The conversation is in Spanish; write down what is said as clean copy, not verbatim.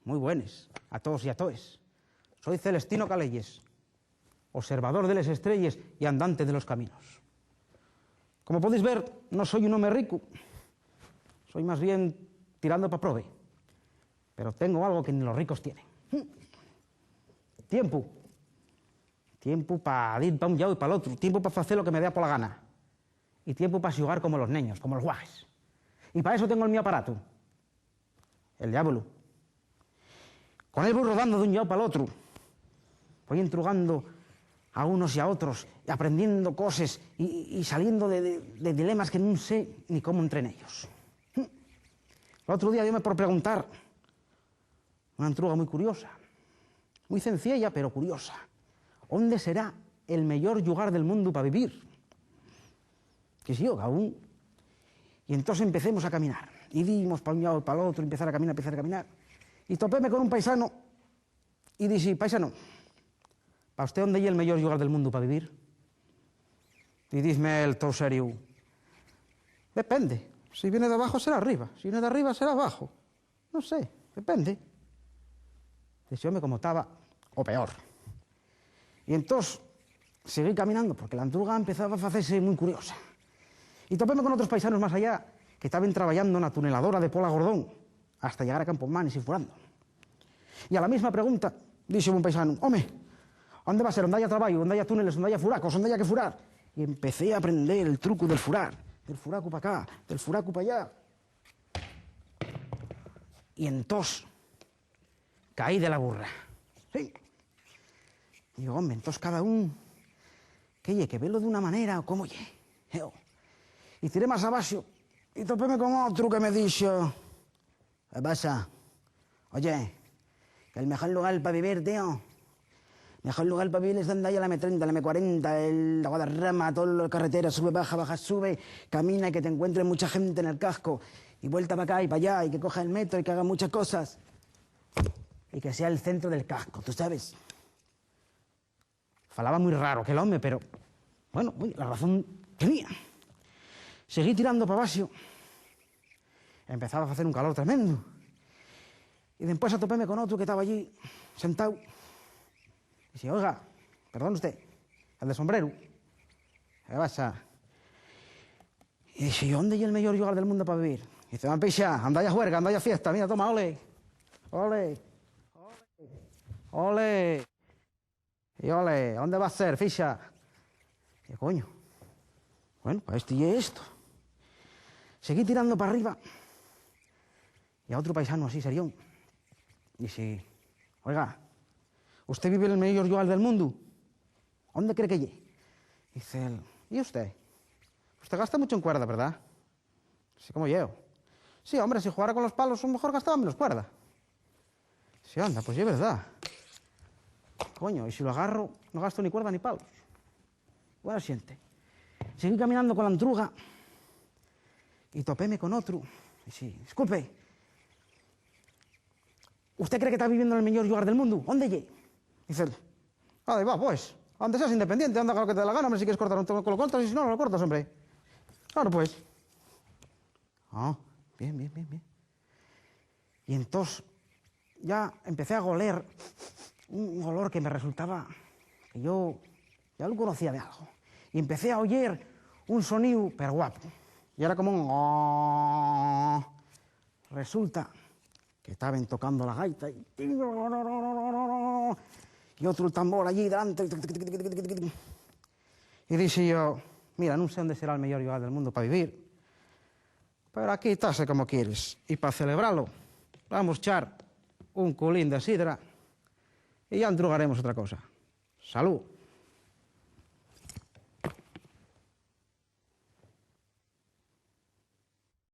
Muy buenas, a todos y a toes. Soy Celestino Calelles, observador de las estrellas y andante de los caminos. Como podéis ver, no soy un hombre rico, soy más bien tirando para prove, pero tengo algo que ni los ricos tienen. Tiempo. Tiempo para ir para un lado y para el otro, tiempo para hacer lo que me dé por la gana, y tiempo para jugar como los niños, como los guajes. Y para eso tengo el mi aparato, el diablo. Con él voy rodando de un lado para el otro, voy intrugando a unos y a otros, y aprendiendo cosas y saliendo de dilemas que no sé ni cómo entrar en ellos. El otro día dio por preguntar una entruga muy curiosa, muy sencilla pero curiosa. ¿Dónde será el mejor lugar del mundo para vivir? Que si yo, aún. Y entonces empecemos a caminar. Y dimos para un lado y para el otro, empezar a caminar. Y topéme con un paisano y dije, paisano, ¿para usted dónde es el mejor lugar del mundo para vivir? Y dísme el todo serio, depende. Si viene de abajo será arriba, si viene de arriba será abajo. No sé, depende. Dice, yo me como estaba, o peor. Y entonces seguí caminando, porque la entruga empezaba a hacerse muy curiosa. Y topéme con otros paisanos más allá, que estaban trabajando en la tuneladora de Pola Gordón, hasta llegar a Campomanes y furando. Y a la misma pregunta, dice un paisano, home, ¿dónde va a ser? ¿Dónde haya trabajo? ¿Dónde haya túneles? ¿Dónde haya furacos? ¿Dónde haya que furar? Y empecé a aprender el truco del furar, del furaco para acá, del furaco para allá. Y entonces caí de la burra. Sí. Digo, hombre, entonces cada uno, que velo de una manera o cómo ye. Y tiré más abajo y topéme con otro que me dijo, ¿qué pasa? Oye, que el mejor lugar para vivir, tío, mejor lugar para vivir es donde haya la M30, la M40, la Guadarrama, toda la carretera, sube, baja, sube, camina y que te encuentre mucha gente en el casco, y vuelta para acá y para allá, y que coja el metro y que haga muchas cosas, y que sea el centro del casco, ¿tú sabes? Falaba muy raro aquel hombre, pero, bueno, la razón tenía. Seguí tirando para abajo, empezaba a hacer un calor tremendo, y después atopéme con otro que estaba allí, sentado, y dice, oiga, perdón usted, el de sombrero, ¿qué pasa? Y dice, ¿dónde es el mejor lugar del mundo para vivir? Y dice, van picha, anda ya juerga, anda ya fiesta, mira, toma, ole, ole, ole, y ole, ¿dónde va a ser, ficha? ¿Qué coño? Bueno, para esto y esto. Seguí tirando para arriba, y a otro paisano así, serión, dice, oiga, ¿usted vive en el mejor lugar del mundo? ¿Dónde cree que llegue? Dice él, ¿y usted? Usted gasta mucho en cuerda, ¿verdad? Así como yo. Sí, hombre, si jugara con los palos, a lo mejor gastaba menos cuerda. Sí, anda, pues sí, es verdad. Coño, y si lo agarro, no gasto ni cuerda ni palos. Bueno, siente. Seguí caminando con la entruga y topéme con otro. Y sí, disculpe, ¿usted cree que está viviendo en el mejor lugar del mundo? ¿Dónde llegue? Dice él, ahí va, pues, donde seas independiente, anda con lo que te dé la gana, hombre, si quieres cortar un tono, lo cortas, y si no, no lo cortas, hombre. Claro, pues. Ah, bien. Y entonces ya empecé a oler un olor que me resultaba, que yo ya lo conocía de algo. Y empecé a oír un sonido, pero guapo. Y era como un... Oh. Resulta que estaban tocando la gaita y otro el tambor allí delante. Y dice yo, mira, no sé dónde será el mejor lugar del mundo para vivir, pero aquí estás como quieres. Y para celebrarlo, vamos a echar un culín de sidra y ya entrugaremos otra cosa. Salud.